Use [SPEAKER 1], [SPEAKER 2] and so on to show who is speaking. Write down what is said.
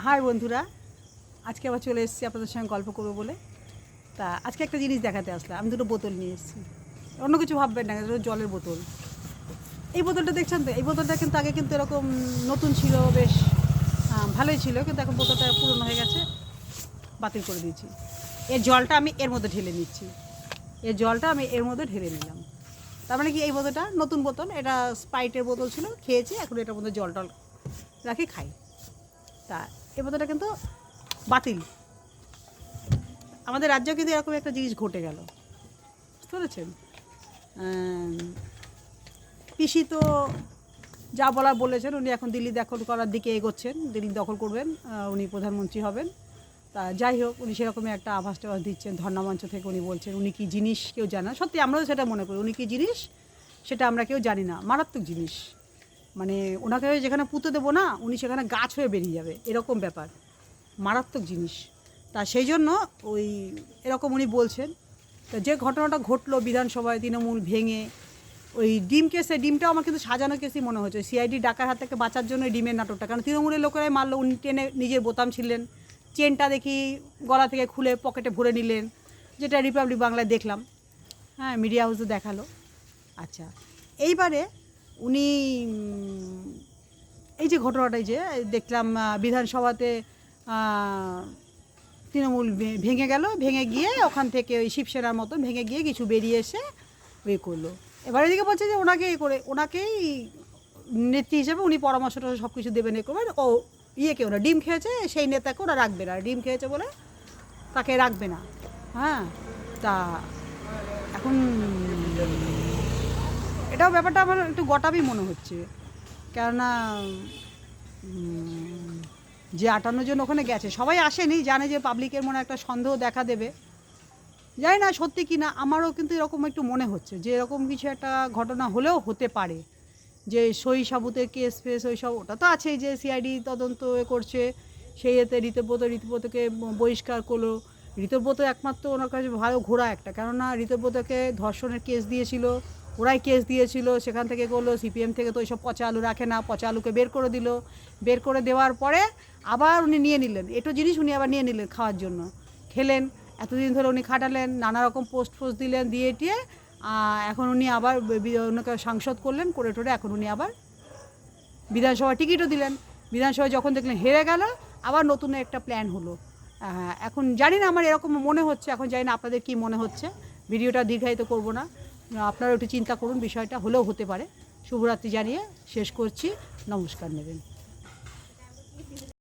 [SPEAKER 1] High বন্ধুরা, আজকে আবার চলে এসেছি আপনাদের সঙ্গে গল্প করবো বলে। তা আজকে একটা জিনিস দেখাতে আসলাম। আমি দুটো বোতল নিয়ে এসেছি, অন্য কিছু ভাববেন না, এটা জলের বোতল। এই বোতলটা দেখছেন তো, এই বোতলটা কিন্তু আগে কিন্তু এরকম নতুন ছিল, বেশ ভালোই ছিল, কিন্তু এখন বোতলটা পুরনো হয়ে গেছে, বাতিল করে দিয়েছি। এর জলটা আমি এর মধ্যে ঢেলে নিচ্ছি, এর জলটা আমি এর মধ্যে ঢেলে নিলাম। তার মানে কি, এই বোতলটা নতুন বোতল, এটা স্প্রাইটের বোতল ছিল, খেয়েছি, এখন এটার মধ্যে জল টল রাখি, খাই। তা এই বোতলটা কিন্তু বাতিল। আমাদের রাজ্যেও কিন্তু এরকম একটা জিনিস ঘটে গেল, বুঝতে পেরেছেন? পিসি তো যা বলার বলেছেন, উনি এখন দিল্লি দখল করার দিকে এগোচ্ছেন, দিল্লি দখল করবেন, উনি প্রধানমন্ত্রী হবেন। তা যাই হোক, উনি সেরকমই একটা আভাস টাভাস দিচ্ছেন, ধর্নামঞ্চ থেকে উনি বলছেন উনি কী জিনিস কেউ জানে না। সত্যি আমরাও সেটা মনে করি, উনি কী জিনিস সেটা আমরা কেউ জানি না। মারাত্মক জিনিস, মানে ওনাকে যেখানে পুঁতে দেবো না, উনি সেখানে গাছ হয়ে বেরিয়ে যাবে, এরকম ব্যাপার, মারাত্মক জিনিস। তা সেই জন্য ওই এরকম উনি বলছেন। তা যে ঘটনাটা ঘটলো বিধানসভায়, তৃণমূল ভেঙে ওই ডিম কেসে, ডিমটাও আমার কিন্তু সাজানো কেসই মনে হচ্ছে, সিআইডি ডাকার হাত থেকে বাঁচার জন্য ডিমের নাটকটা। কারণ তৃণমূলের লোকেরাই মারলো, উনি টেনে নিজের বোতাম ছিলেন, চেনটা দেখি গলা থেকে খুলে পকেটে ভরে নিলেন, যেটা রিপাবলিক বাংলায় দেখলাম, হ্যাঁ, মিডিয়া হাউসে দেখালো। আচ্ছা, এইবারে উনি এই যে ঘটনাটাই যে দেখলাম বিধানসভাতে তৃণমূল ভেঙে গেল, ভেঙে গিয়ে ওখান থেকে ওই শিবসেনার মতন ভেঙে গিয়ে কিছু বেরিয়ে এসে ওই করলো। এবার এদিকে বলছে যে ওনাকে করে, ওনাকেই নেত্রী হিসেবে উনি পরামর্শটা সব কিছু দেবেন, এ করবেন। ও ইয়েকে ওরা ডিম খেয়েছে, সেই নেতাকে ওরা রাখবে না, ডিম খেয়েছে বলে তাকে রাখবে না। হ্যাঁ, তা এখন এটাও ব্যাপারটা আমার একটু গটাবই মনে হচ্ছে, কেননা যে 58 জন ওখানে গেছে সবাই আসেনি, জানে যে পাবলিকের মনে একটা সন্দেহ দেখা দেবে। জানি না সত্যি কি না, আমারও কিন্তু এরকম একটু মনে হচ্ছে যে এরকম কিছু একটা ঘটনা হলেও হতে পারে। যে সই সাবুতের কেস ফেস ওই সব, ওটা তো আছেই, যে সিআইডি তদন্ত করছে, সেই এতে ঋতব্রতকে বহিষ্কার করলো। ঋতব্রত একমাত্র ওনার কাছে ভালো ঘোড়া একটা, কেননা ঋতব্রতকে ধর্ষণের কেস দিয়েছিল, ওরাই কেস দিয়েছিল, সেখান থেকে করলো। সিপিএম থেকে তো ওইসব পচা আলু রাখে না, পচা আলুকে বের করে দিল, বের করে দেওয়ার পরে আবার উনি নিয়ে নিলেন, এটো জিনিস উনি আবার নিয়ে নিলেন খাওয়ার জন্য, খেলেন। এতদিন ধরে উনি খাটালেন, নানা রকম পোস্ট দিলেন, দিয়ে টিয়ে এখন উনি আবার ওনাকে সাংসদ করলেন, করে টোরে এখন উনি আবার বিধানসভা টিকিটও দিলেন। বিধানসভায় যখন দেখলেন হেরে গেল, আবার নতুন একটা প্ল্যান হলো। এখন জানি না, আমার এরকম মনে হচ্ছে, এখন জানি না আপনাদের কী মনে হচ্ছে। ভিডিওটা দীর্ঘায়িত করব না, আপনারা একটু চিন্তা করুন, বিষয়টা হলেও হতে পারে। শুভরাত্রি জানিয়ে শেষ করছি, নমস্কার নেবেন।